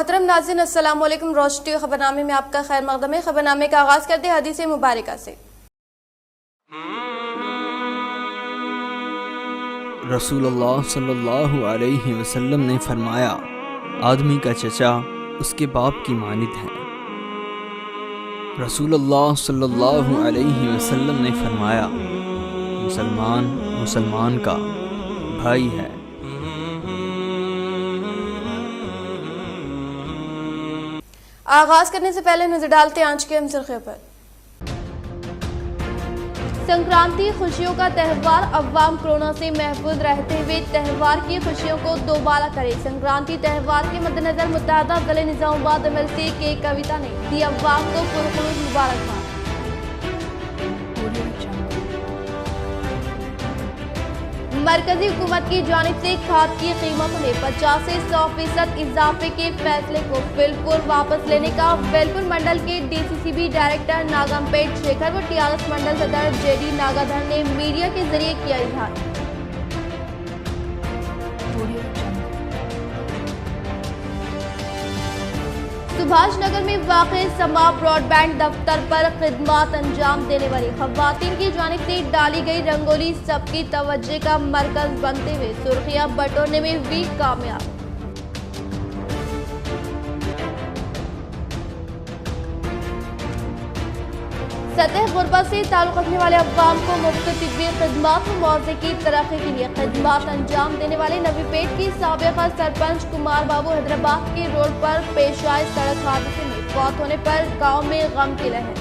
मोहतरम नाज़रीन, अस्सलाम वालेकुम। रोशनी खबरनामे में आपका खैर मकदम है। खबरनामे का आगाज करते हैं हदीस मुबारका से। रसूलुल्लाह सल्लल्लाहु अलैहि वसल्लम ने फरमाया, आदमी का चचा उसके बाप की मानित है। रसूलुल्लाह सल्लल्लाहु अलैहि वसल्लम ने फरमाया, मुसलमान मुसलमान का भाई है। आगाज करने से पहले नजर डालते हैं आज के अहम सुर्खियों पर। संक्रांति खुशियों का त्यौहार, अवाम कोरोना से महफूज रहते हुए त्यौहार की खुशियों को दोबारा करे। संक्रांति त्यौहार के मद्देनजर मुत्तहदा जिले निजामाबाद एमएलसी के कविता ने दी अवाम को पुरखुलूस मुबारकबाद। मरकजी हुकूमत की जानिब से खाद की कीमतों में 50 से 100% इजाफे के फैसले को वेलपुर वापस लेने का वेलपुर मंडल के डीसीसीबी डायरेक्टर नागमपेट शेखर व टीआरएस मंडल सदर जेडी नागाधर ने मीडिया के जरिए किया इजहार। सुभाष नगर में वाक़ समा ब्रॉडबैंड दफ्तर पर खिदमत अंजाम देने वाली खवातीन की जानिब से डाली गई रंगोली सबकी तवज्जो का मरकज बनते हुए सुर्खियां बटोरने में हुई कामयाब। सतह गुरबत से ताल्लुक़ रखने वाले अवाम को मुफ्त तिब्बी खिदमत व मुआवजे की तरक्की के लिए खिदमत अंजाम देने वाले नवीपेट की साबिक़ा सरपंच कुमार बाबू हैदराबाद के रोड पर पेश आए सड़क हादसे में फौत होने पर गांव में गम की लहर।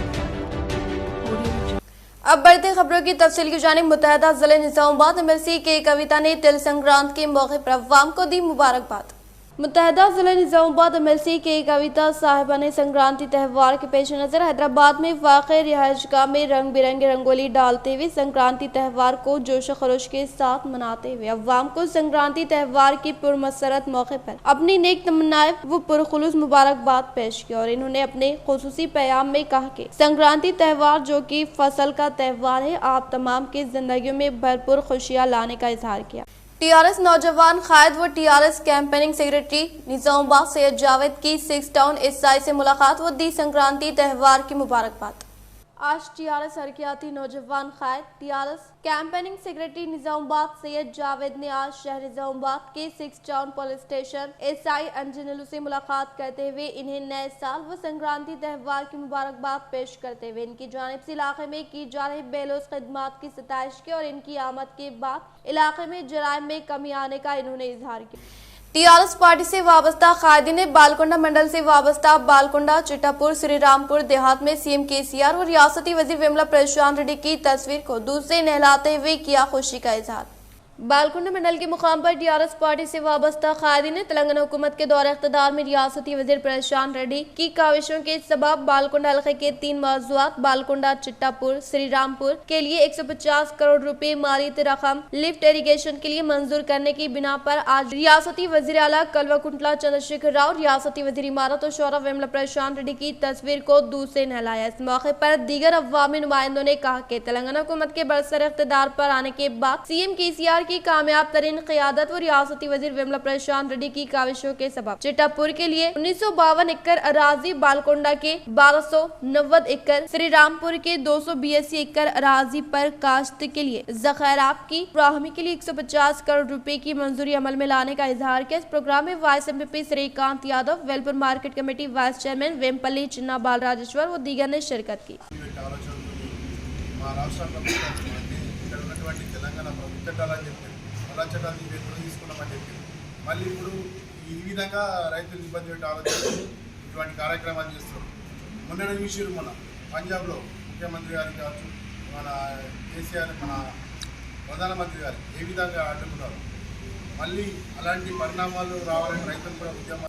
अब बढ़ते खबरों की तफसील की जानिब। मुत्तहदा जिले निजामाबाद एमएलसी के कविता ने तिल संक्रांत के मौके पर अवाम को दी मुबारकबाद। मुत्तहदा जिले निजामाबाद एमएलसी के कविता साहिबा ने संक्रांति त्यौहार के पेश नज़र हैदराबाद में वाक़ रिहाइशगाह में रंग बिरंगे रंगोली डालते हुए संक्रांति त्यौहार को जोश खरोश के साथ मनाते हुए अवाम को संक्रांति त्यौहार की पुरमसरत मौके पर अपनी नेक तमन्नाएं व पुरखुलूस मुबारकबाद पेश की और इन्होंने अपने खुसूसी पैगाम में कहा कि संक्रांति त्यौहार जो कि फसल का त्यौहार है, आप तमाम की जिंदगियों में भरपूर खुशियाँ लाने का इजहार किया। टीआरएस नौजवान कायद व TRS campaigning secretary Nizamabad Syed Javed की 6 टाउन एसआई से मुलाकात व दी संक्रांति त्यौहार की मुबारकबाद। आज टीआरएस हरकियाती नौजवान कायद TRS campaigning secretary Nizamabad Syed Javed ने आज शहर निजामाबाद के 6 town police station SI Anjanelu से मुलाकात करते हुए इन्हें नए साल व संक्रांति त्यौहार की मुबारकबाद पेश करते हुए इनकी जानिब से इलाके में की जा रही बेलोस खिदमत की सताइश की और इनकी आमद के बाद इलाके में जराइम में कमी आने का इन्होंने इजहार किया। टीआरएस पार्टी से वाबस्ता कायदी ने बालकुंडा मंडल से वाबस्ता बालकुंडा, चिट्टापुर, श्रीरामपुर देहात में सीएम केसीआर और रियासती वजीर विमला प्रशांत रेड्डी की तस्वीर को दूर से नहलाते हुए किया खुशी का इजहार। बालकुंडा मंडल के मुकाम पर टीआरएस पार्टी से वाबस्ता कायदी ने तेलंगाना हुकूमत के दौरे इख्तिदार में रियासती वजीर प्रशांत रेड्डी की काविशों के सबब बालकुंडा हल्के के 3 मौज़ूआत बालकुंडा, चिट्टापुर, श्रीरामपुर के लिए 150 करोड़ रुपए मालियत रकम लिफ्ट इरिगेशन के लिए मंजूर करने की बिना पर आज रियासती वजीर आला कल्वाकुंटला चंद्रशेखर राव, रियासती वजीर इमारत और शौरा विमला प्रशांत रेड्डी की तस्वीर को दूर से नहलाया। इस मौके पर दीगर अवामी नुमाइंदों ने कहा कि तेलंगाना हुकूमत के बरसर इख्तिदार पर आने के बाद सीएम केसीआर की कामयाब तरीन क़ियादत व रियासती वजीर विमला प्रशांत रेड्डी की काविशों के सबब चिट्टापुर के लिए 1952 एकड़ अराजी, बालकुंडा के 1290 एकड़, श्रीरामपुर के 282 एकड़ अराजी पर काश्त के लिए ज़ख़ायरात की फ्राहमी के लिए 150 करोड़ रुपए की मंजूरी अमल में लाने का इजहार किया। इस प्रोग्राम में vice MP Shrikant Yadav, Velpur market committee vice chairman Vempalli Chinna Bal Rajeshwar व दीगर ने शिरकत की। అలా చట్టాన్ని తీసుకున్నామని చెప్పి మళ్ళీ ఇప్పుడు ఈ విధంగా రైతులు ఇబ్బంది పెట్టే ఆలోచన ఇటువంటి కార్యక్రమాలు చేస్తున్నారు. మొన్న విషయం మన పంజాబ్లో ముఖ్యమంత్రి గారికి కావచ్చు, మన కేసీఆర్, మన ప్రధానమంత్రి గారు ఏ విధంగా అడ్డుకున్నారు. మళ్ళీ అలాంటి పరిణామాలు రావాలని రైతులు కూడా ఉద్యమం।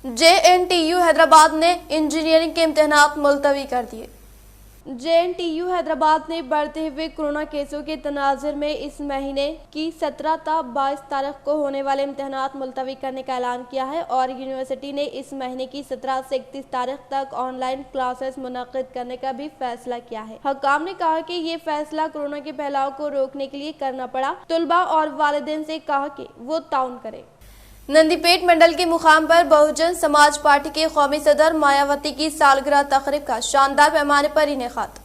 जेएनटीयू हैदराबाद ने इंजीनियरिंग के इम्तिहानात मुलतवी कर दिए। जेएनटीयू हैदराबाद ने बढ़ते हुए कोरोना केसों के तनाजुर में इस महीने की 17 ता 22 तारीख को होने वाले इम्तिहानात मुलतवी करने का ऐलान किया है और यूनिवर्सिटी ने इस महीने की 17 से 31 तारीख तक ऑनलाइन क्लासेस मुनक्किद करने का भी फैसला किया है। हकाम ने कहा कि ये फैसला कोरोना के फैलाव को रोकने के लिए करना पड़ा। तुलबा और वालिदैन से कहा कि वो ताउन करें। नंदीपेट मंडल के मुकाम पर बहुजन समाज पार्टी के कौमी सदर मायावती की सालगिरह तकरीब का शानदार पैमाने पर इनेकाद।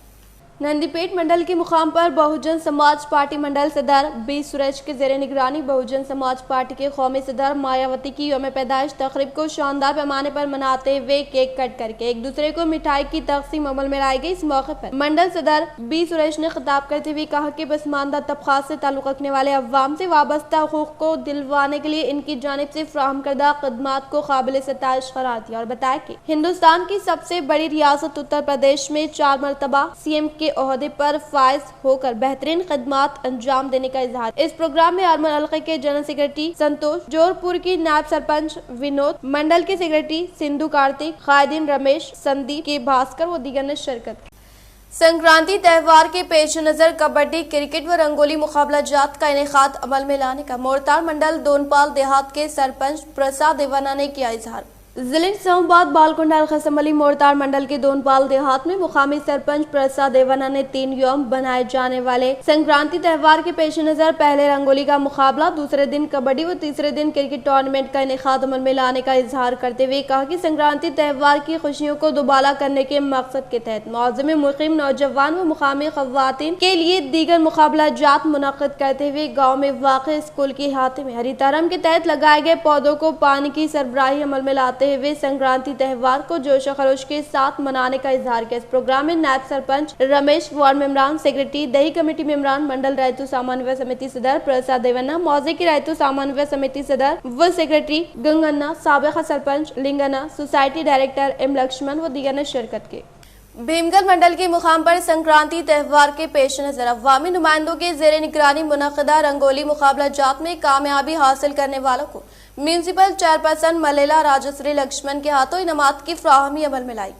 नंदीपेट मंडल के मुकाम पर बहुजन समाज पार्टी मंडल सदर बी सुरेश के जेर निगरानी बहुजन समाज पार्टी के कौमी सदर मायावती की यौम पैदाइश तकरीब को शानदार पैमाने पर मनाते हुए केक कट करके एक दूसरे को मिठाई की तकसीम अमल में लाई गई। इस मौके पर मंडल सदर बी सुरेश ने खिताब करते हुए कहा कि पसमानदा तबकात से ताल्लुक रखने वाले अवाम से वाबस्ता हुकूक को दिलवाने के लिए इनकी जानिब से फ्राहम करदा खदमात को काबिल सताइश करार दिया और बताया कि हिंदुस्तान की सबसे बड़ी रियासत उत्तर प्रदेश में 4 मरतबा सीएम के ओहदे पर फायज होकर बेहतरीन खदमात अंजाम देने का इजहार। इस प्रोग्राम में अरमन हल्के के जनरल सेक्रेटरी संतोष, जोरपुर की नायब सरपंच विनोद, मंडल के सेक्रेटरी सिंधु कार्तिक, कायदीन रमेश, संदीप के भास्कर व दीगर ने शिरकत की। संक्रांति त्यौहार के पेश नजर कबड्डी, क्रिकेट व रंगोली मुकाबला जात का इनेकाद अमल में लाने का मोरतार मंडल दोनपाल देहात के सरपंच प्रसाद देवाना ने किया इजहार। जिले निजामाबाद बालकुंडा अलखसम मोरतार मंडल के दोनपाल देहात में मुकामी सरपंच प्रसाद देवाना ने 3 यौम बनाए जाने वाले संक्रांति त्यौहार के पेश नजर पहले रंगोली का मुकाबला, दूसरे दिन कबड्डी व तीसरे दिन क्रिकेट टूर्नामेंट का इनेकाद अमल में लाने का इजहार करते हुए कहा कि संक्रांति त्यौहार की खुशियों को दुबाला करने के मकसद के तहत मौज़े में मुकीम नौजवान व मुकामी खवातीन के लिए दीगर मुकाबला जात मुनक़िद करते हुए गाँव में वाक़ स्कूल के अहाते में हरितारम के तहत लगाए गए पौधों को पानी की सरबराही अमल में लाते हुए संक्रांति त्यौहार को जोश खरोश के साथ मनाने का इजहार किया। इस प्रोग्राम में नायब सरपंच रमेश, वार्ड मेंबरान, सेक्रेटरी, दही कमेटी मेंबरान, मंडल रायतू सामान्य समिति सदर प्रसाद देवन्ना, मौजे की रायतू सामान्य समिति सदर व सेक्रेटरी गंगन्ना, साबिका sarpanch Linganna, society director M Laxman व दीगर ने शिरकत की। भीमगढ़ मंडल के मुकाम पर संक्रांति त्यौहार के पेश नजर अवामी नुमाइंदों के जेर निगरानी मुनक़दा रंगोली मुकाबला जात में कामयाबी हासिल करने वालों को म्यूनिसिपल चेयरपर्सन मलेला राजश्री लक्ष्मण के हाथों इनामात की फ्राहमी अमल में लाई।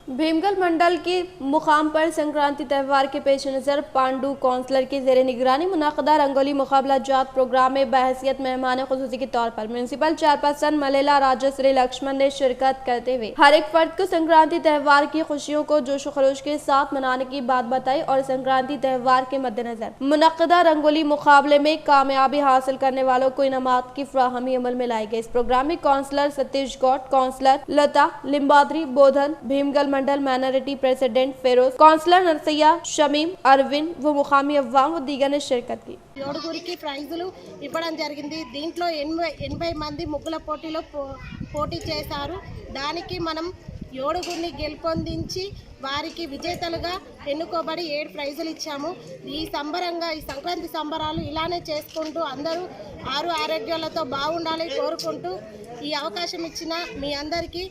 भीमगढ़ मंडल के मुकाम पर संक्रांति त्यौहार के पेश नजर पांडु काउंसलर के जेर निगरानी मुनक़दा रंगोली मुकाबला जात प्रोग्राम में बहैसियत मेहमान खुसूसी के तौर पर म्यूनिसिपल चेयरपर्सन मलेला राजश्री लक्ष्मण ने शिरकत करते हुए हर एक फर्द को संक्रांति त्यौहार की खुशियों को जोश खरोश के साथ मनाने की बात बताई और संक्रांति त्यौहार के मद्देनजर मुनक़दा रंगोली मुकाबले में कामयाबी हासिल करने वालों को इनामात की फ्राहमी अमल में लाई गई। इस प्रोग्राम में councillor Satish Goud, councillor Lata Limbadri Bodhan, Bhimgarh mandal minority president Feroz, councillor Narsaiah, Shamim, Arvind व मुकामी अव्वाम व दीगर ने शिरकत की। ఏడుగురికి ప్రైజులు ఇవ్వడం జరిగింది। దీంట్లో 80 మంది ముగ్గుల పోటీలో పోటీ చేశారు। దానికి మనం 7గురిని గెలుపొందించి వారికి విజేతలుగా ఎన్నుకోబడి 7 ప్రైజులు ఇచ్చాము। ఈ సంబరంగా ఈ సంక్రాంతి సంబరాలు ఇలానే చేసుకుంటూ అందరూ ఆరోగ్యాలతో బాగుండాలని కోరుకుంటూ ఈ అవకాశం ఇచ్చిన మీ అందరికీ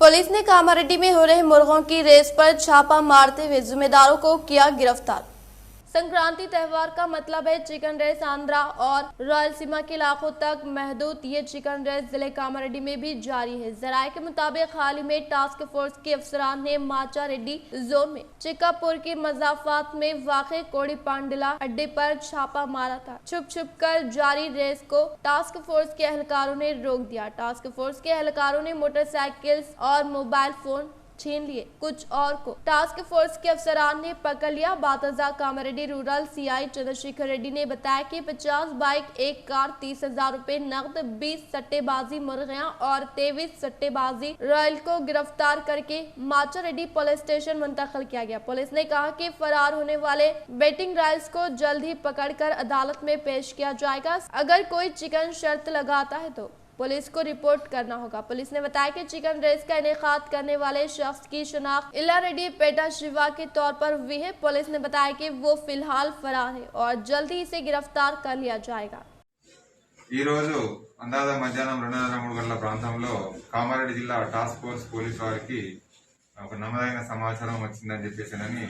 पुलिस ने कामारेड्डी में हो रहे मुर्गों की रेस पर छापा मारते हुए जिम्मेदारों को किया गिरफ्तार। संक्रांति त्यौहार का मतलब है चिकन रेस आंध्रा और रायलसीमा के इलाकों तक महदूद। ये चिकन रेस जिले कामारेड्डी में भी जारी है। जराये के मुताबिक हाल ही में टास्क फोर्स के अफसरान ने माचारेड्डी जोन में चिक्कापुर के मजाफात में वाक़े कोड़ी पांडला अड्डे पर छापा मारा था। छुप छुप कर जारी रेस को टास्क फोर्स के एहलकारों ने रोक दिया। टास्क फोर्स के एहलकारों ने मोटरसाइकिल्स और मोबाइल फोन छीन लिए। कुछ और को टास्क फोर्स के अफसरान ने पकड़ लिया। बातजा कामारेड्डी रूरल सीआई चंद्रशेखर रेड्डी ने बताया कि 50 बाइक, 1 कार, 30,000 रुपए नकद, 20 सट्टेबाजी मुर्गियां और 23 सट्टेबाजी रॉयल को गिरफ्तार करके माचारेड्डी पुलिस स्टेशन मुंतकिल किया गया। पुलिस ने कहा कि फरार होने वाले बेटिंग रॉयल्स को जल्द ही पकड़कर अदालत में पेश किया जाएगा। अगर कोई चिकन शर्त लगाता है तो पुलिस को रिपोर्ट करना होगा। पुलिस ने बताया कि चिकन रेस का इनेकाद करने वाले शख्स की शनाख्त इला रेड्डी पेटा शिवा के तौर पर हुई है। पुलिस ने बताया कि वो फिलहाल फरार है और जल्द ही इसे गिरफ्तार कर लिया जाएगा। ఈ రోజు అందాజ మధ్యాహ్నం 2:03 గంటల ప్రాంతంలో కామారెడ్డి జిల్లా టాస్క్ ఫోర్స్ పోలీస్ వారికి ఒక నమ్మదైన సమాచారం వచ్చిందని చెప్పేసానని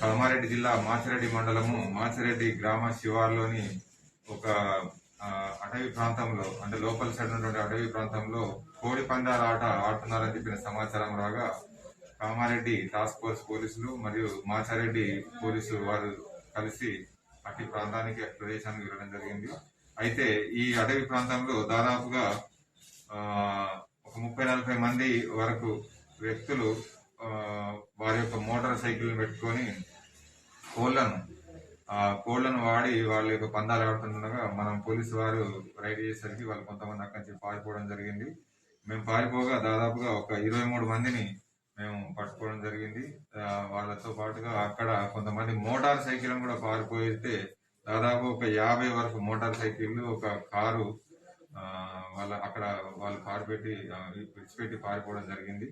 కామారెడ్డి జిల్లా మాచిరెడ్డి మండలము మాచిరెడ్డి గ్రామ శివార్లోని ఒక అటవీ ప్రాంతంలో అంటే లోకల్ సైడ్ ఉన్నటువంటి అటవీ ప్రాంతంలో కోడి పందాల ఆట ఆడుతున్నారని చెప్పిన సమాచారం రాగా కామారెడ్డి టాస్క్ ఫోర్స్ పోలీసులు మరియు మాచారెడ్డి పోలీసు వారు కలిసి అట్టి ప్రాంతానికి ప్రదేశానికి వెళ్ళడం జరిగింది। అయితే ఈ అటవీ ప్రాంతంలో దాదాపుగా ఒక 30-40 మంది వరకు వ్యక్తులు వారి యొక్క మోటార్ సైకిల్ పెట్టుకొని కోళ్లను ఆ కోళ్లను వాడి వాళ్ళ యొక్క పందాలు ఆడుతుండగా మనం పోలీసు వారు రైడ్ చేసేసరికి వాళ్ళు కొంతమంది అక్కడి నుంచి పారిపోవడం జరిగింది. మేము పారిపోగా దాదాపుగా ఒక 23 మందిని మేము పట్టుకోవడం జరిగింది. వాళ్ళతో పాటుగా అక్కడ కొంతమంది మోటార్ సైకిల్ కూడా పారిపోయితే దాదాపు ఒక 50 వరకు మోటార్ సైకిళ్ళు, ఒక కారు వాళ్ళు విడిచిపెట్టి పారిపోవడం జరిగింది.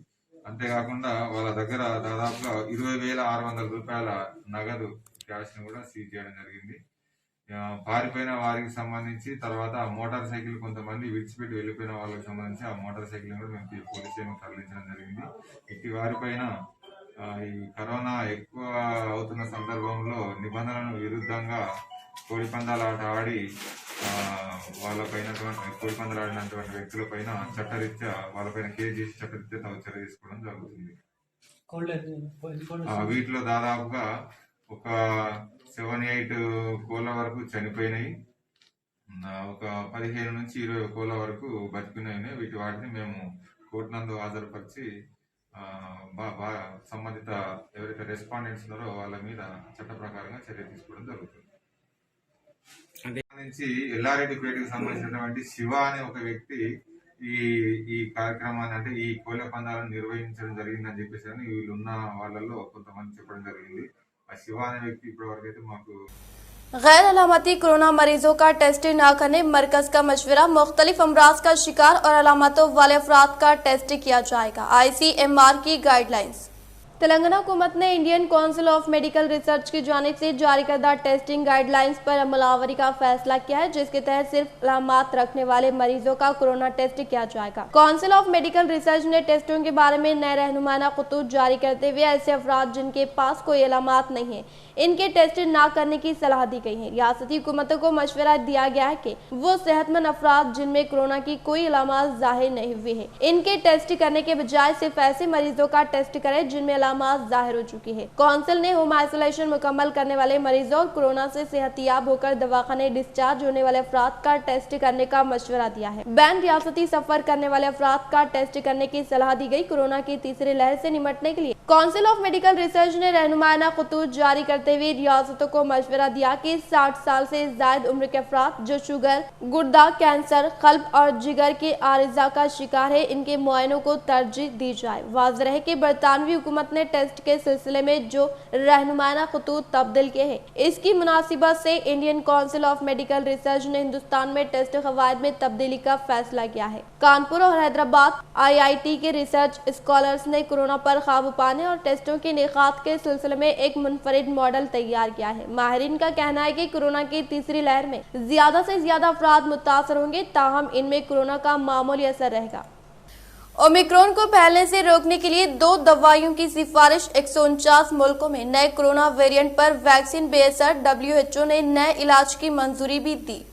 అంతేకాకుండా వాళ్ళ దగ్గర దాదాపుగా 20,600 రూపాయల నగదు క్యాష్ ని కూడా సీజ్ చేయడం జరిగింది. పారిపోయిన వారికి సంబంధించి తర్వాత ఆ మోటార్ సైకిల్ కొంతమంది విడిచిపెట్టి వెళ్ళిపోయిన వాళ్ళకి సంబంధించి ఆ మోటార్ సైకిల్ కూడా మేము పోలీస్ స్టేషన్ తరలించడం జరిగింది. ఇట్టి వారిపైన ఈ కరోనా ఎక్కువ అవుతున్న సందర్భంలో నిబంధనలకు విరుద్ధంగా కోడి పందాల ఆట ఆడి కోడి పందాలు ఆడినటువంటి వ్యక్తులపైన చట్టరీత్యా వాళ్ళపైన కేసు చేసి చట్టరీత్యా చర్య తీసుకోవడం జరుగుతుంది. వీటిలో దాదాపుగా ఒక 7-8 కోళ్ళ వరకు చనిపోయినాయి, ఒక 15 నుంచి 20 కోళ్ళ వరకు బతికినాయి. వాటిని మేము కోర్టు నందు హాజరుపరిచి సంబంధిత ఎవరైతే రెస్పాండెంట్స్ ఉన్నారో వాళ్ళ మీద చట్ట ప్రకారంగా చర్య తీసుకోవడం జరుగుతుంది. నుంచి ఎల్లారెడ్డిపేటకు సంబంధించినటువంటి శివ అనే ఒక వ్యక్తి ఈ కార్యక్రమాన్ని అంటే ఈ కోళ్ళ పందాలను నిర్వహించడం జరిగిందని చెప్పేసి వీళ్ళున్న వాళ్ళల్లో కొంతమంది చెప్పడం జరిగింది. ఆ శివ అనే వ్యక్తి ఇప్పటి వరకు అయితే మాకు गैर अलामती कोरोना मरीजों का टेस्ट न करने मरकज का मशवरा, मुख्तलिफ अमराज का शिकार और अलामतों वाले अफराद का टेस्ट किया जाएगा। ICMR की गाइडलाइंस। तेलंगाना हुकूमत ने Indian council of medical research की जानिब से जारी करदा टेस्टिंग गाइडलाइंस पर अमलावरी का फैसला किया है, जिसके तहत सिर्फ अलामत रखने वाले मरीजों का कोरोना टेस्ट किया जाएगा। काउंसिल ऑफ मेडिकल रिसर्च ने टेस्टों के बारे में नए रहनुमाना खतूत जारी करते हुए ऐसे अफराद जिनके पास कोई अलामत नहीं है इनके टेस्ट न करने की सलाह दी गई है। रियासती हुकूमतों को मशवरा दिया गया है कि वो सेहतमंद अफराद जिनमें कोरोना की कोई अलामत जाहिर नहीं हुई है इनके टेस्ट करने के बजाय सिर्फ ऐसे मरीजों का टेस्ट करें जिनमें अलामत जाहिर हो चुकी है। काउंसिल ने होम आइसोलेशन मुकम्मल करने वाले मरीजों और कोरोना से सेहतियाब होकर दवाखाने डिस्चार्ज होने वाले अफराद का टेस्ट करने का मशवरा दिया है। बैन रियासती सफर करने वाले अफराद का टेस्ट करने की सलाह दी गई। कोरोना की तीसरी लहर से निपटने के लिए काउंसिल ऑफ मेडिकल रिसर्च ने रहनुमाना खतूत जारी करते हुए रियासतों को मशवरा दिया कि 60 साल से ज्यादा उम्र के अफराद जो शुगर, गुर्दा कैंसर, कल्ब और जिगर के आरिजा का शिकार है इनके मुआयनों को तरजीह दी जाए। वाज़ेह रहे कि बरतानवी हुकूमत ने टेस्ट के सिलसिले में जो रहनुमाना खतूत तब्दील किए हैं इसकी मुनासिबत से Indian council of medical research ने हिंदुस्तान में टेस्ट कवायद में तब्दीली का फैसला किया है। कानपुर और हैदराबाद IIT के रिसर्च स्कॉलर्स ने कोरोना पर काबू पाने और टेस्टों के निकात के सिलसिले में एक मुनफरिद मॉडल तैयार किया है। माहिरीन का कहना है कि कोरोना की तीसरी लहर में ज्यादा से ज्यादा अफराद मुतासर होंगे, ताहम इनमें कोरोना का मामूली असर रहेगा। ओमिक्रॉन को फैलने से रोकने के लिए 2 दवाइयों की सिफारिश। 149 मुल्कों में नए कोरोना वेरिएंट पर वैक्सीन बेअसर। WHO ने नए इलाज की मंजूरी भी दी।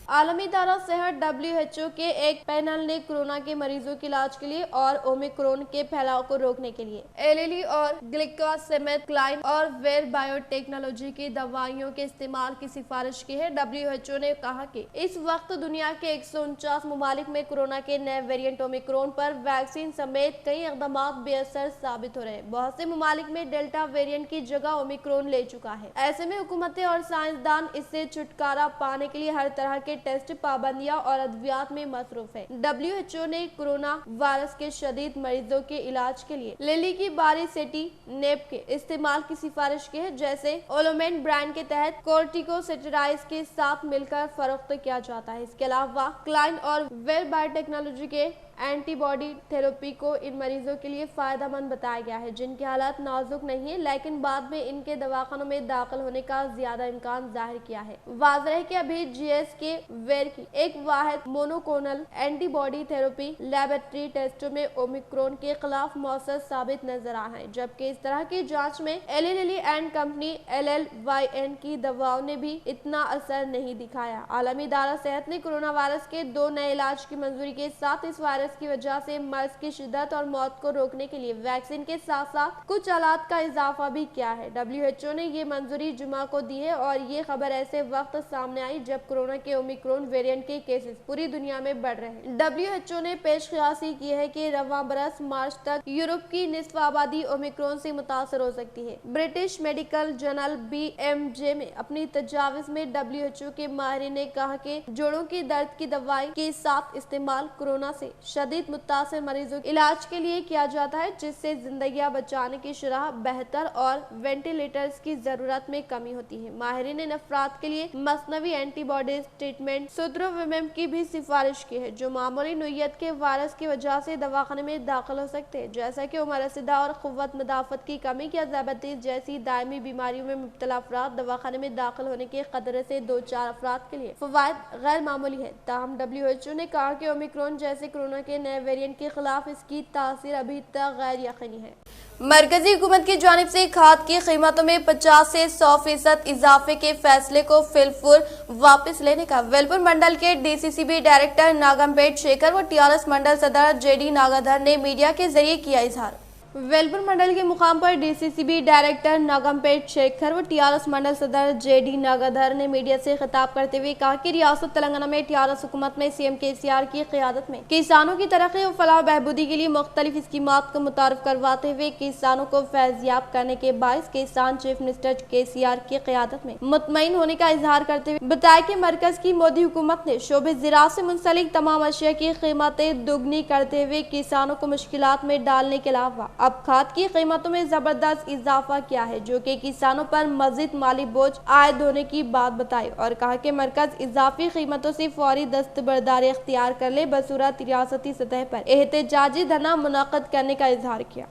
आलमी इदारा सेहत WHO के एक पैनल ने कोरोना के मरीजों के इलाज के लिए और ओमिक्रॉन के फैलाव को रोकने के लिए एलिली और ग्लिक्सोमेथक्लाइन और वेर बायोटेक्नोलॉजी की दवाइयों के इस्तेमाल की सिफारिश की है। WHO ने कहा कि इस वक्त दुनिया के 149 ममालिक में कोरोना के नए वेरिएंट ओमिक्रॉन पर वैक्सीन समेत कई इक़दाम बेअसर साबित हो रहे हैं। बहुत से ममालिक में डेल्टा वेरिएंट की जगह ओमिक्रॉन ले चुका है। ऐसे में हुकूमतें और साइंसदान इससे छुटकारा पाने के लिए हर तरह के टेस्ट, पाबंदियां और अद्वियात में मसरूफ है। WHO ने कोरोना वायरस के शदीद मरीजों के इलाज के लिए लिली की बारीसेटी नेप के इस्तेमाल की सिफारिश की है, जैसे ओलोमेंट ब्रांड के तहत कोर्टिकोस्टेरॉइड्स के साथ मिलकर फरोख्त किया जाता है। इसके अलावा क्लाइन और वेल बायोटेक्नोलॉजी के एंटीबॉडी थेरेपी को इन मरीजों के लिए फायदेमंद बताया गया है जिनकी हालत नाजुक नहीं है लेकिन बाद में इनके दवाखानों में दाखिल होने का ज्यादा इम्कान जाहिर किया है। वाज़ेह है कि अभी GSK वेर की एक वाहिद मोनोक्लोनल एंटीबॉडी थेरेपी लैबोरेटरी टेस्टों में ओमिक्रॉन के खिलाफ मौसर साबित नजर आ है, जबकि इस तरह की जांच में Eli Lilly and company LLYN की दवाओं ने भी इतना असर नहीं दिखाया। आलमी इदारा सेहत ने कोरोना वायरस के 2 नए इलाज की मंजूरी के साथ इस वायरस वायरस की वजह से मर्ज की शिद्दत और मौत को रोकने के लिए वैक्सीन के साथ साथ कुछ आलात का इजाफा भी किया है। WHO ने ये मंजूरी जुमा को दी है और ये खबर ऐसे वक्त सामने आई जब कोरोना के ओमिक्रॉन वेरिएंट के केसेस पूरी दुनिया में बढ़ रहे हैं। WHO ने पेशकशी की है कि रवां बरस मार्च तक यूरोप की निस्फ आबादी ओमिक्रॉन से मुतासर हो सकती है। ब्रिटिश मेडिकल जर्नल BMJ में अपनी तजावीज़ में WHO के माहिरीन ने कहा कि जोड़ों की दर्द की दवाई के साथ इस्तेमाल कोरोना से शदीद मुतासर मरीजों के इलाज के लिए किया जाता है, जिससे जिंदगियां बचाने की शरह बेहतर और वेंटिलेटर्स की जरूरत में कमी होती है। माहिरीन ने अफराद के लिए मसनवी एंटीबॉडीज ट्रीटमेंट सुद्रोविमेब की भी सिफारिश की है, जो मामूली नोयत के वायरस की वजह से दवाखाने में दाखिल हो सकते हैं, जैसा कि उम्र रसीदा और क़ुव्वत मदाफ़त की कमी या ज़ियादती जैसी दायमी बीमारियों में मुब्तला अफराद दवाखाने में दाखिल होने के खतरे से 2-4 अफराद के लिए फ़वाइद गैर मामूली है। ताहम WHO ने कहा कि ओमिक्रॉन जैसे कोरोना के नए वेरिएंट के खिलाफ इसकी तासीर अभी तक गैर यकीनी है। मरकजी हुकूमत की जानिब से खाद की कीमतों में 50 से 100% इजाफे के फैसले को फिलफूर वापस लेने का वेलपुर मंडल के DCCB डायरेक्टर नागमपेट शेखर व TRS मंडल सदर JD नागाधर ने मीडिया के जरिए किया इजहार। वेलपुर मंडल के मुकाम पर DCCB डायरेक्टर नागमपेट शेखर व TRS मंडल सदर JD नागाधर ने मीडिया से खिताब करते हुए कहा कि रियासत तेलंगाना में TRS हुकूमत में CM KCR की क़यादत में किसानों की तरक्की और फलाह बहबूदी के लिए मुख्तलिफ स्कीमात को मुतारफ करवाते हुए किसानों को फैज़याब करने के बायस किसान चीफ मिनिस्टर KCR की क़यादत में मुतमईन होने का इजहार करते हुए बताया कि मरकज की मोदी हुकूमत ने शोबे ज़राअत से मुंसलिक तमाम अशिया की कीमतें दुगनी करते हुए किसानों को मुश्किलात में डालने के अलावा अब खाद की कीमतों में जबरदस्त इजाफा किया है, जो कि किसानों पर मजीद माली बोझ आयद होने की बात बताई और कहा कि मरकज इजाफी कीमतों से फौरी दस्तबरदारी इख्तियार कर ले बसूरत रियासती सतह पर एहतजाजी धरना मुनाक़द करने का इजहार किया।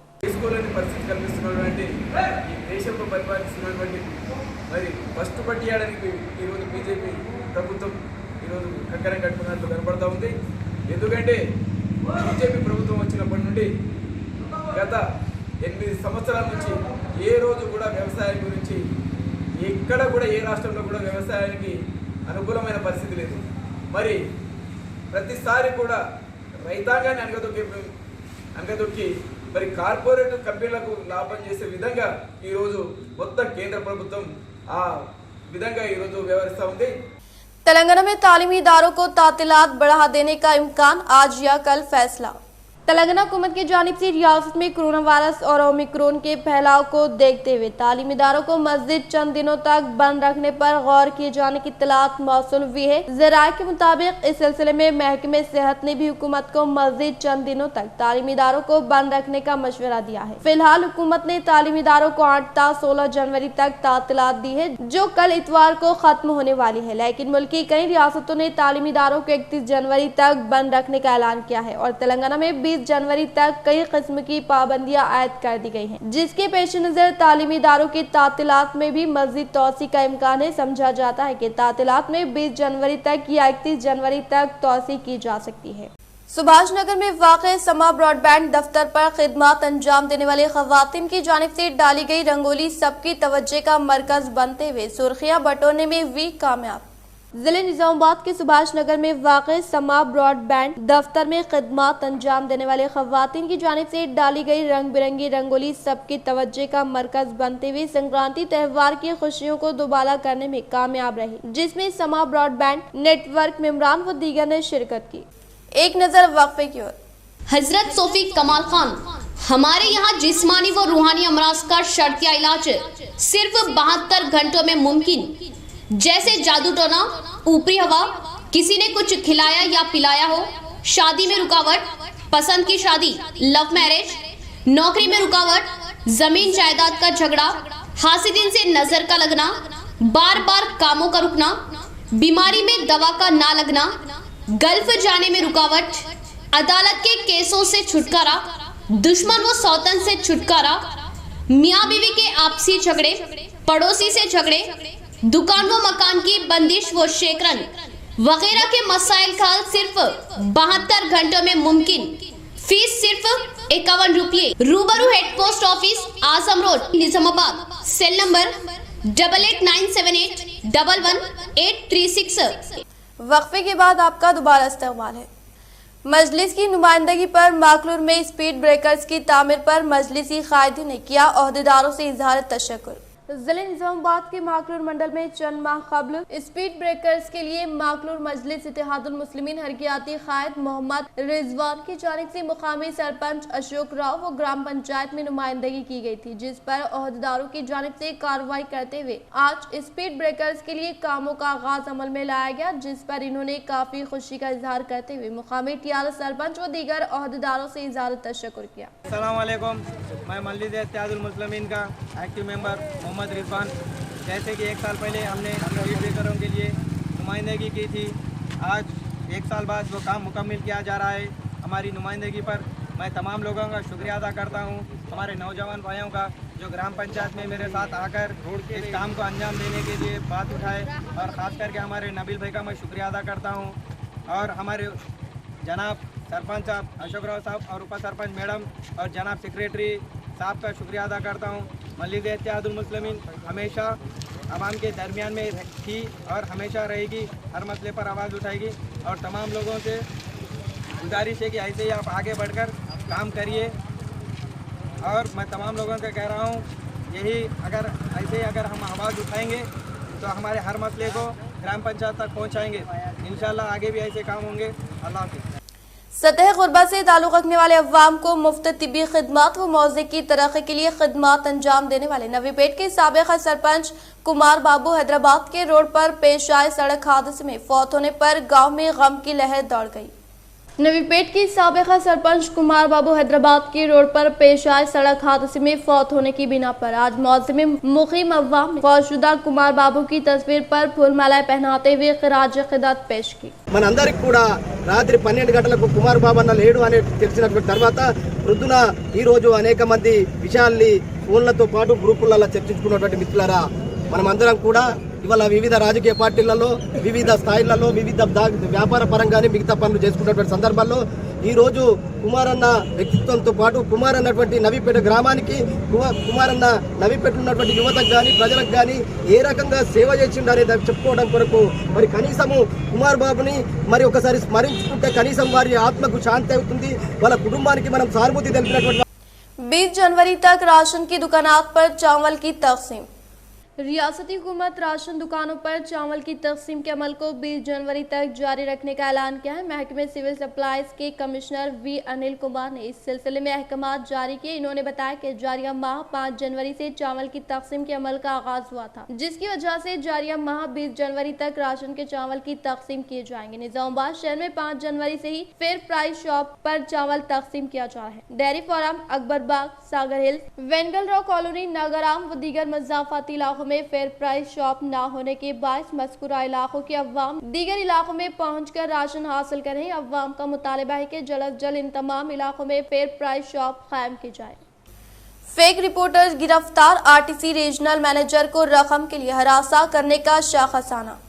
గత 8 సంవత్సరాల నుంచి ఏ రోజు కూడా వ్యవసాయం గురించి ఎక్కడ కూడా ఏ రాష్ట్రంలో కూడా వ్యవసాయానికి అనుకూలమైన పరిస్థితి లేదు। మరి ప్రతిసారి కూడా రైతాంగాన్ని అంగదొక్కి మరి కార్పొరేట్ కంపెనీలకు లాభం చేసే విధంగా ఈ రోజు మొత్తం కేంద్ర ప్రభుత్వం ఆ విధంగా ఈ రోజు వ్యవహరిస్తూ ఉంది। तेलंगाना में तालीमी इदारों को तातीलात बढ़ा देने का इम्कान, आज या कल फैसला। तेलंगाना हुकूमत की जानिब से रियासत में कोरोना वायरस और ओमिक्रॉन के फैलाव को देखते हुए तालीमी इदारों को मज़ीद चंद दिनों तक बंद रखने पर गौर किए जाने की इत्तलात मौसूल हुई है। ज़राए के मुताबिक इस सिलसिले में महकमे सेहत ने भी हुकूमत को मज़ीद चंद दिनों तक तालीमी इदारों को बंद रखने का मशवरा दिया है। फिलहाल हुकूमत ने तालीमी इदारों को 8 ता 16 जनवरी तक तातीलात दी है, जो कल इतवार को खत्म होने वाली है, लेकिन मुल्क की कई रियासतों ने तालीमी इदारों को 31 जनवरी तक बंद रखने का ऐलान किया है और तेलंगाना में 20 जनवरी तक कई किस्म की पाबंदियां आयद कर दी गई हैं, जिसके पेश नजर तालीमी इदारों की तातीलात में भी मजीद तोसी का इम्कान है। समझा जाता है कि तातीलात में 20 जनवरी तक या 31 जनवरी तक तोसी की जा सकती है। सुभाष नगर में वाक़े समा ब्रॉडबैंड दफ्तर पर खिदमत अंजाम देने वाले खवातीन की जानिब से डाली गई रंगोली सबकी तवज्जो का मरकज बनते हुए सुर्खियां बटोरने में हुई कामयाब। जिले निजामाबाद के सुभाष नगर में वाक़े समा ब्रॉडबैंड दफ्तर में खिदमत अंजाम देने वाले खवातीन की जानिब से डाली गई रंग बिरंगी रंगोली सबकी तवज्जो का मरकज बनते हुए संक्रांति त्यौहार की खुशियों को दुबाला करने में कामयाब रही, जिसमें समा ब्रॉडबैंड नेटवर्क मेंबरान व दीगर ने शिरकत की। एक नजर वक्फे की ओर। हजरत सोफी कमाल खान, हमारे यहाँ जिस्मानी व रूहानी अमराज का शर्तिया इलाज सिर्फ 72 घंटों में मुमकिन। जैसे जादू टोना, ऊपरी हवा, किसी ने कुछ खिलाया या पिलाया हो, शादी में रुकावट, पसंद की शादी, लव मैरिज, नौकरी में रुकावट, जमीन जायदाद का झगड़ा, हासिदिन से नजर का लगना, बार बार कामों का रुकना, बीमारी में दवा का ना लगना, गल्फ जाने में रुकावट, अदालत के केसों से छुटकारा, दुश्मन व सौतन से छुटकारा, मियाँ बीवी के आपसी झगड़े, पड़ोसी से झगड़े, दुकान व मकान की बंदिश व शेकरन वगैरह के मसाइल का हल सिर्फ 72 घंटों में मुमकिन। फीस सिर्फ 51 रुपये। रूबरू head post office, Azam road, Nizamabad. Cell number 8897811836। वक्फे के बाद आपका दोबारा इस्तेमाल है। मजलिस की नुमाइंदगी पर माकलूर में स्पीड ब्रेकर्स की तामीर पर मजलिसी कायदीन ने किया ओहदेदारों से इजहार तशक्कुर। जिले निजामाबाद के माकलूर मंडल में चंद माह कबल स्पीड ब्रेकर्स के लिए माकलूर मजलिस इत्तेहादुल मुस्लिमीन हरकियाती कायद मोहम्मद रिजवान की जानिब से मुकामी सरपंच अशोक राव व ग्राम पंचायत में नुमाइंदगी की गई थी, जिस पर ओहदेदारों की जानिब से कार्रवाई करते हुए आज स्पीड ब्रेकर्स के लिए कामों का आगाज अमल में लाया गया, जिस पर इन्होंने काफी खुशी का इजहार करते हुए मुकामी टीआरएस सरपंच व दीगर ओहदेदारों से इजहार तशक्कुर किया। अस्सलाम वालेकुम, मैं मजलिस इत्तेहादुल मुस्लिमीन का एक्टिव मेंबर मोहम्मद रिजवान। जैसे कि 1 साल पहले हमने स्पीड ब्रेकरों के लिए नुमाइंदगी की थी, आज 1 साल बाद वो काम मुकम्मल किया जा रहा है। हमारी नुमाइंदगी पर मैं तमाम लोगों का शुक्रिया अदा करता हूँ, हमारे नौजवान भाइयों का जो ग्राम पंचायत में मेरे साथ आकर इस काम को अंजाम देने के लिए बात उठाए, और ख़ास करके हमारे नबील भाई का मैं शुक्रिया अदा करता हूँ, और हमारे जनाब सरपंच साहब अशोक राव साहब और उप सरपंच मैडम और जनाब सेक्रेटरी साहब का शुक्रिया अदा करता हूँ। मजलिस इत्तेहादुल मुस्लिमीन हमेशा आवाम के दरमियान में थी और हमेशा रहेगी, हर मसले पर आवाज़ उठाएगी, और तमाम लोगों से गुजारिश है कि ऐसे ही आप आगे बढ़कर काम करिए। और मैं तमाम लोगों से कह रहा हूँ, यही अगर ऐसे ही अगर हम आवाज़ उठाएंगे तो हमारे हर मसले को ग्राम पंचायत तक पहुँचाएँगे। इंशाल्लाह आगे भी ऐसे काम होंगे। अल्लाह हाफ़िज़। सतह गुरबत से ताल्लुक़ रखने वाले अवाम को मुफ्त तिब्बी खिदमात व मौज़े की तरक्की के लिए खिदमात अंजाम देने वाले नवीपेट के साबिक़ सरपंच कुमार बाबू हैदराबाद के रोड पर पेश आए सड़क हादसे में फौत होने पर गांव में गम की लहर दौड़ गई। नवीपेट की साबिक़ सरपंच कुमार बाबू हैदराबाद की रोड पर पेश आए सड़क हादसे में फौत होने की बिना पर आज मौज़े में मुक़ीम अवाम ने फौतशुदा कुमार बाबू की तस्वीर पर फूलमालाएं पहनाते हुए खिराज क़िदत पेश की। మనందరికి కూడా రాత్రి 12 గంటలకు కుమార్ బాబు అన్న లేడు అని తెలిసినటువంటి తర్వాత వృద్ధున ఈ రోజు అనేక మంది విషయాల్ని ఫోన్లతో పాటు గ్రూపులలో చర్చించుకున్నటువంటి మిత్రులారా, మనమందరం కూడా ఇవాళ వివిధ రాజకీయ పార్టీలలో వివిధ స్థాయిలలో వివిధ వ్యాపార పరంగానే మిగతా పనులు చేసుకున్నటువంటి సందర్భాల్లో ఈ రోజు కుమారన్న వ్యక్తిత్వంతో పాటు కుమార్ అన్నటువంటి నవీపేట గ్రామానికి కుమారన్న నవీపేట ఉన్నటువంటి యువతకు కానీ ప్రజలకు కానీ ఏ రకంగా సేవ చేసిండనే చెప్పుకోవడం కొరకు మరి కనీసము కుమార్ బాబుని మరి ఒకసారి స్మరించుకుంటే కనీసం వారి ఆత్మకు శాంతి అవుతుంది, వాళ్ళ కుటుంబానికి మనం సానుభూతి తెలిపినటువంటి। 20 जनवरी तक राशन की दुकानात पर चावल की तकसीम। रियासती हुकूमत राशन दुकानों पर चावल की तकसीम के अमल को 20 जनवरी तक जारी रखने का ऐलान किया है। महकमे सिविल सप्लाईज के कमिश्नर वी अनिल कुमार ने इस सिलसिले में अहकामात जारी किए। इन्होंने बताया कि जारिया माह 5 जनवरी से चावल की तकसीम के अमल का आगाज हुआ था, जिसकी वजह से जारिया माह 20 जनवरी तक राशन के चावल की तकसीम किए जाएंगे। निजामाबाद शहर में 5 जनवरी से ही फेयर प्राइस शॉप पर चावल तकसीम किया जा रहा है। डेयरी फार्म, अकबरबाग, सागर हिल्स, वेंगल रॉ कॉलोनी, नगराम व दीगर मज़ाफ़ाती इलाकों में फेयर प्राइस शॉप न होने के बायस मज़कूरा इलाकों के अवाम दीगर इलाकों में पहुंचकर राशन हासिल करें। अवाम का मुतालिबा है कि जल्द जल्द इन तमाम इलाकों में फेयर प्राइस शॉप कायम की जाए। फेक रिपोर्टर गिरफ्तार, आरटीसी रीजनल मैनेजर को रकम के लिए हरासा करने का शाखसाना।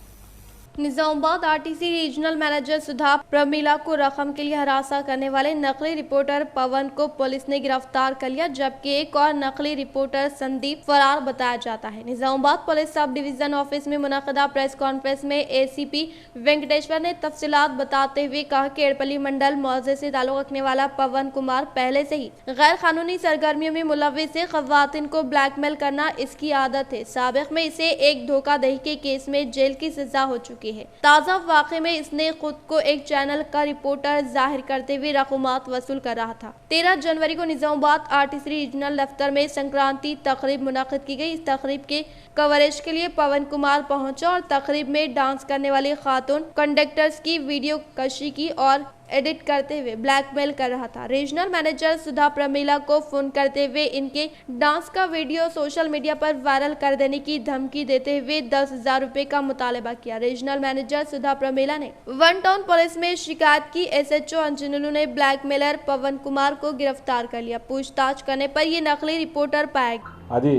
निजामाबाद आरटीसी रीजनल मैनेजर सुधा प्रमीला को रकम के लिए हरासा करने वाले नकली रिपोर्टर पवन को पुलिस ने गिरफ्तार कर लिया, जबकि एक और नकली रिपोर्टर संदीप फरार बताया जाता है। Nizamabad police sub division office में मुनक़दा प्रेस कॉन्फ्रेंस में एसीपी वेंकटेश्वर ने तफसीलात बताते हुए कहा कि एड़पल्ली मंडल मौजे से ताल्लुक़ रखने वाला पवन कुमार पहले से ही गैर कानूनी सरगर्मियों में मुलव्विस है। ख़वातीन को ब्लैकमेल करना इसकी आदत है। साबिक़ में इसे एक धोखाधड़ी के केस में जेल की सजा हो चुकी है। ताज़ा वाक़े में इसने खुद को एक चैनल का रिपोर्टर जाहिर करते हुए रकूमात वसूल कर रहा था। 13 जनवरी को निजामाबाद आरटीसी रीजनल दफ्तर में संक्रांति तकरीब मुनक़िद की गई। इस तकरीब के कवरेज के लिए पवन कुमार पहुंचा और तकरीब में डांस करने वाली खातून कंडक्टर्स की वीडियो कशी की और एडिट करते हुए ब्लैकमेल कर रहा था। रीजनल मैनेजर सुधा प्रमीला को फोन करते हुए इनके डांस का वीडियो सोशल मीडिया पर वायरल कर देने की धमकी देते हुए 10,000 रुपए का मुतालबा किया। रीजनल मैनेजर सुधा प्रमीला ने 1 टाउन पुलिस में शिकायत की। एसएचओ अंजनुलू ने ब्लैकमेलर पवन कुमार को गिरफ्तार कर लिया। पूछताछ करने पर ये नकली रिपोर्टर पाया गया। అది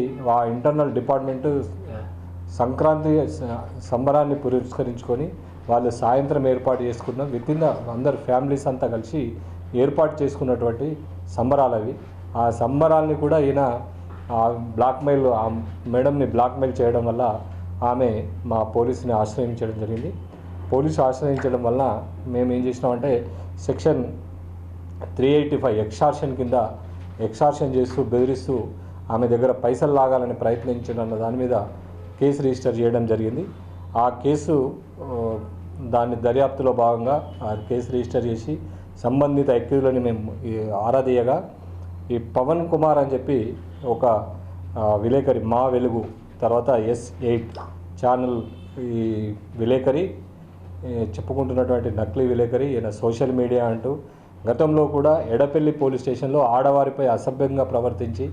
ఇంటర్నల్ డిపార్ట్మెంట్ సంక్రాంతి సంబరాన్ని పురస్కరించుకొని వాళ్ళు సాయంత్రం ఏర్పాటు చేసుకున్న వితిన్ అందరు ఫ్యామిలీస్ అంతా కలిసి ఏర్పాటు చేసుకున్నటువంటి సంబరాలు అవి. ఆ సంబరాల్ని కూడా ఈయన బ్లాక్మెయిల్ మేడంని బ్లాక్మెయిల్ చేయడం వల్ల ఆమె మా పోలీసుని ఆశ్రయించడం జరిగింది. పోలీసు ఆశ్రయించడం వల్ల మేము ఏం చేసినామంటే సెక్షన్ 385 ఎక్స్టార్షన్ కింద ఎక్స్టార్షన్ చేస్తూ బెదిరిస్తూ ఆమె దగ్గర పైసలు లాగాలని ప్రయత్నించిన దాని మీద కేసు రిజిస్టర్ చేయడం జరిగింది. ఆ కేసు దాని దర్యాప్తులో భాగంగా ఆ కేసు రిజిస్టర్ చేసి సంబంధిత అక్యూజ్లని మేము ఆరాధీయగా ఈ పవన్ కుమార్ అని చెప్పి ఒక విలేకరి మా వెలుగు తర్వాత S8 ఛానల్ ఈ విలేకరి చెప్పుకుంటున్నటువంటి నకిలీ విలేకరి ఈయన సోషల్ మీడియా అంటూ గతంలో కూడా ఎడపల్లి పోలీస్ స్టేషన్లో ఆడవారిపై అసభ్యంగా ప్రవర్తించి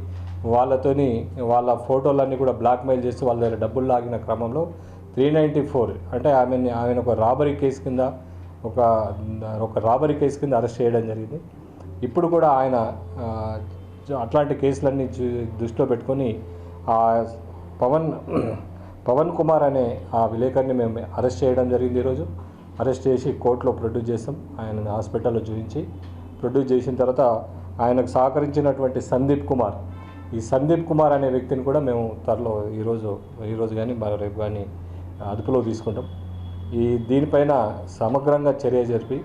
వాళ్ళ ఫోటోలన్నీ కూడా బ్లాక్మెయిల్ చేసి వాళ్ళ దగ్గర డబ్బులు లాగిన క్రమంలో 394 అంటే ఆమెను ఒక రాబరీ కేసు కింద ఒక రాబరీ కేసు కింద అరెస్ట్ చేయడం జరిగింది. ఇప్పుడు కూడా ఆయన అట్లాంటి కేసులన్నీ దృష్టిలో పెట్టుకొని ఆ పవన్ కుమార్ అనే ఆ విలేకరిని మేము అరెస్ట్ చేయడం జరిగింది. ఈరోజు అరెస్ట్ చేసి కోర్టులో ప్రొడ్యూస్ చేస్తాం. ఆయనని హాస్పిటల్లో చూపించి ప్రొడ్యూస్ చేసిన తర్వాత ఆయనకు సహకరించినటువంటి ఈ సందీప్ కుమార్ అనే వ్యక్తిని కూడా మేము త్వరలో ఈరోజు కానీ మరో రేపు కానీ అదుపులో తీసుకుంటాం. దీనిపైన సమగ్రంగా చర్య జరిపి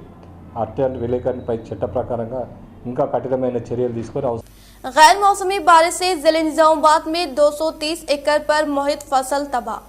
అట్లాంటి విలేకరునిపై చట్ట ప్రకారంగా ఇంకా కఠినమైన చర్యలు తీసుకొని అవసరం. गैर मौसमी बारिश से जिले निजामुबाद में 230 एकड़ पर मोहित फसल तबाह।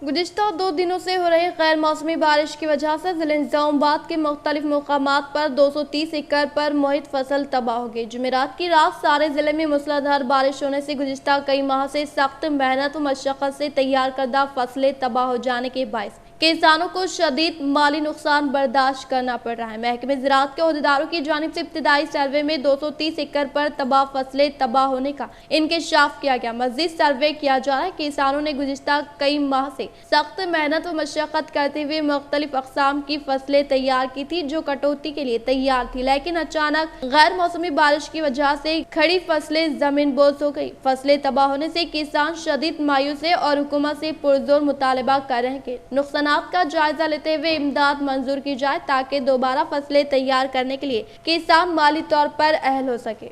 गुज़िश्ता 2 दिनों से हो रही गैर मौसमी बारिश की वजह से जिले निजामुबाद के मुख्तलिफ मुकामात पर 230 एकड़ पर मोहित फसल तबाह हो गई। जुमेरात की रात सारे जिले में मूसलाधार बारिश होने से गुज़िश्ता कई माह से सख्त मेहनत व मशक्क़त से तैयार करदा फसलें तबाह हो जाने के बायस किसानों को शदीद माली नुकसान बर्दाश्त करना पड़ रहा है। महकमे ज़राअत के अहदेदारों की जानिब से इब्तिदाई सर्वे में 230 एकड़ पर तबाह फसलें तबाह होने का इंकशाफ किया गया। मज़ीद सर्वे किया जा रहा है। किसानों ने गुज़िश्ता कई माह से सख्त मेहनत व मशक्क़त करते हुए मुख्तलिफ अक़साम की फसलें तैयार की थी जो कटौती के लिए तैयार थी, लेकिन अचानक गैर मौसमी बारिश की वजह से खड़ी फसलें जमीन बोझ हो गई। फसलें तबाह होने से किसान शदीद मायूस है और हुकूमत से पुरजोर मुतालबा कर रहे हैं कि नुकसान का जायजा लेते हुए इमदाद मंजूर की जाए ताकि दोबारा फसलें तैयार करने के लिए किसान माली तौर पर अहल हो सके।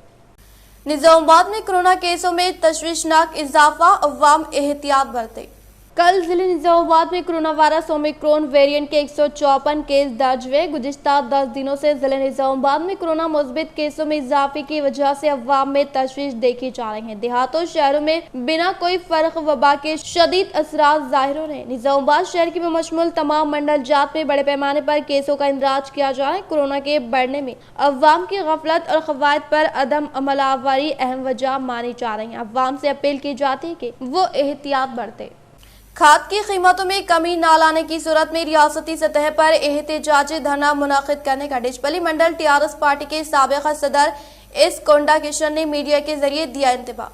निजामुबाद में कोरोना केसों में तशवीशनाक इजाफा, अवाम एहतियात बरते। कल जिले निजामुबाद में कोरोना वायरस ओमिक्रॉन वेरिएंट के 154 केस दर्ज हुए। गुज़िश्ता 10 दिनों से जिले निजामुबाद में कोरोना मुस्बित केसों में इजाफे की वजह से अवाम में तशवीश देखी जा रही है। देहातों शहरों में बिना कोई फर्क वबा के शदीद असरात जाहिर हो रहे हैं। निजामुबाद शहर की बमशमुल तमाम मंडल जात में बड़े पैमाने पर केसों का इंदराज किया जा रहा है। कोरोना के बढ़ने में अवाम की गफलत और कवायद पर अदम अमलावरी अहम वजह मानी जा रही है। अवाम से अपील की जाती है कि वो एहतियात बरते। खाद की कीमतों में कमी न लाने की सूरत में रियासती सतह पर एहतजाजी धरना मुनाकिद करने का डिचपल्ली मंडल टीआरएस पार्टी के साबिक़ा सदर एस कोंडा किशन ने मीडिया के जरिए दिया इंतबा।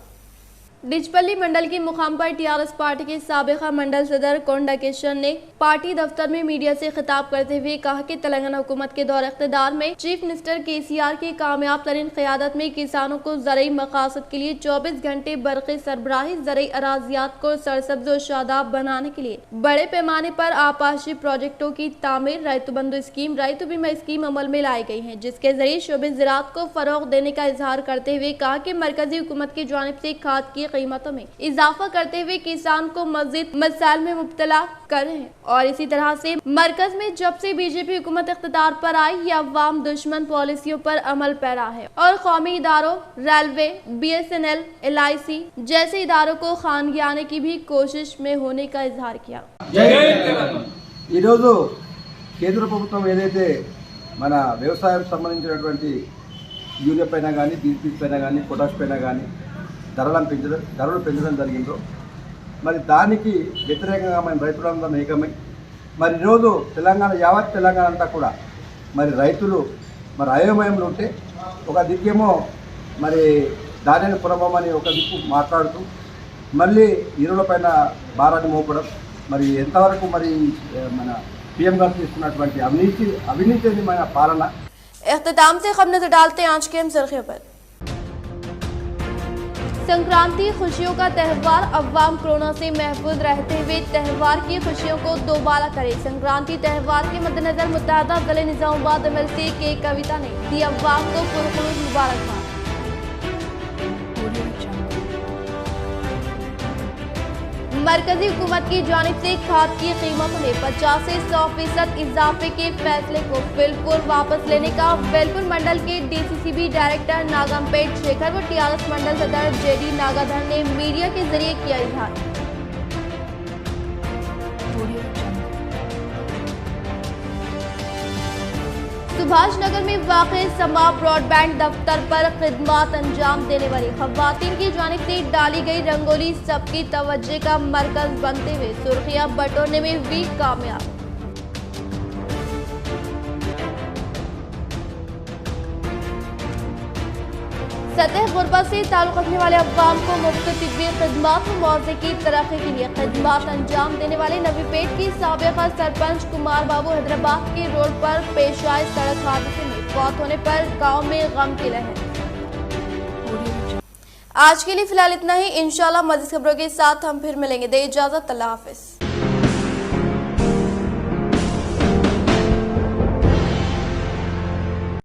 डिचपल्ली मंडल के मुकाम पर टीआरएस पार्टी के साबिक़ा मंडल सदर कोंडा किशन ने पार्टी दफ्तर में मीडिया से खिताब करते हुए कहा कि तेलंगाना हुकूमत के दौर इख्तिदार में चीफ मिनिस्टर केसीआर की कामयाब तरीन क़यादत में किसानों को ज़रई मकासद के लिए 24 घंटे बरक़ी सरबराही, ज़रई अराज़ियात को सरसब्ज़ व शादाब बनाने के लिए बड़े पैमाने पर आपाशी प्रोजेक्टों की तामीर, रैतु बंधु स्कीम, रैतु बीमा स्कीम अमल में लाई गई है, जिसके जरिए शोबे ज़राअत को फ़रोग़ देने का इजहार करते हुए कहा कि मरकजी हुकूमत की जानिब से खाद की कीमतों में इजाफा करते हुए किसान को मज़ीद मसाइल में मुब्तला कर रहे हैं। और इसी तरह से मरकज में जब से बीजेपी हुकूमत इख्तिदार पर आई, ये अवाम दुश्मन पॉलिसियों पर अमल पैरा है और कौमी इदारों, रेलवे, BSNL, LIC जैसे इदारों को खानगियाने की भी कोशिश में होने का इजहार किया। ఈరోజు కేంద్ర ప్రభుత్వం ఏదైతే మన వ్యవసాయం సంబంధించినటువంటి యూరియా పైన కానీ, DPP పైన కానీ, పొటాష్ పైన కానీ ధరలు పెంచడం జరిగిందో, మరి దానికి వ్యతిరేకంగా మనం రైతులందరం ఏకమై మరి ఈరోజు యావత్ తెలంగాణ అంతా కూడా మరి రైతులు మరి అయోమయంలో ఉంటే, ఒక దిక్కేమో మరి ధాన్యాన్ని పునమని ఒక దిక్కు మాట్లాడుతూ మళ్ళీ ఇరువుల పైన భారాన్ని మోపడం, మరి ఎంతవరకు మరి మన PM గారు తీసుకున్నటువంటి అవినీతిమైన పాలన। इख्तिताम से खबर नजर डालते हैं आज के सुर्खियों पर। संक्रांति खुशियों का त्यौहार, अवाम कोरोना से महफूज रहते हुए त्यौहार की खुशियों को दोबारा करे। संक्रांति त्यौहार के मद्देनजर मुत्तहदा जिले निजामुबाद MLC के कविता ने दी अवाम को पुरखुरूज मुबारकबाद। मरकजी हुकूमत की जानिब से खाद की कीमतों में 50 से 100% इजाफे के फैसले को बिलपुर वापस लेने का बिलपुर मंडल के DCCB डायरेक्टर नागमपेट शेखर व TRS मंडल सदर JD नागाधर ने मीडिया के जरिए किया इजहार। सुभाष नगर में वाक़ई समा ब्रॉडबैंड दफ्तर पर खिदमत अंजाम देने वाली खवातीन की जानिब से डाली गई रंगोली सबकी तवज्जो का मरकज बनते हुए सुर्खियां बटोरने में हुई कामयाब। सतह गुरबत से ताल्लुक़ रखने वाले अवाम को मुफ्त तिब्बी खिदमत व मुआवजे की तरक्की के लिए खिदमत अंजाम देने वाले नवीपेट की साबिक़ा सरपंच कुमार बाबू हैदराबाद के रोड पर पेश आए सड़क हादसे में फौत होने पर गांव में गम की लहर। आज के लिए फिलहाल इतना ही। इंशाल्लाह मज़ीद खबरों के साथ हम फिर मिलेंगे। दे इजाज़त, अल्लाह हाफ़िज़।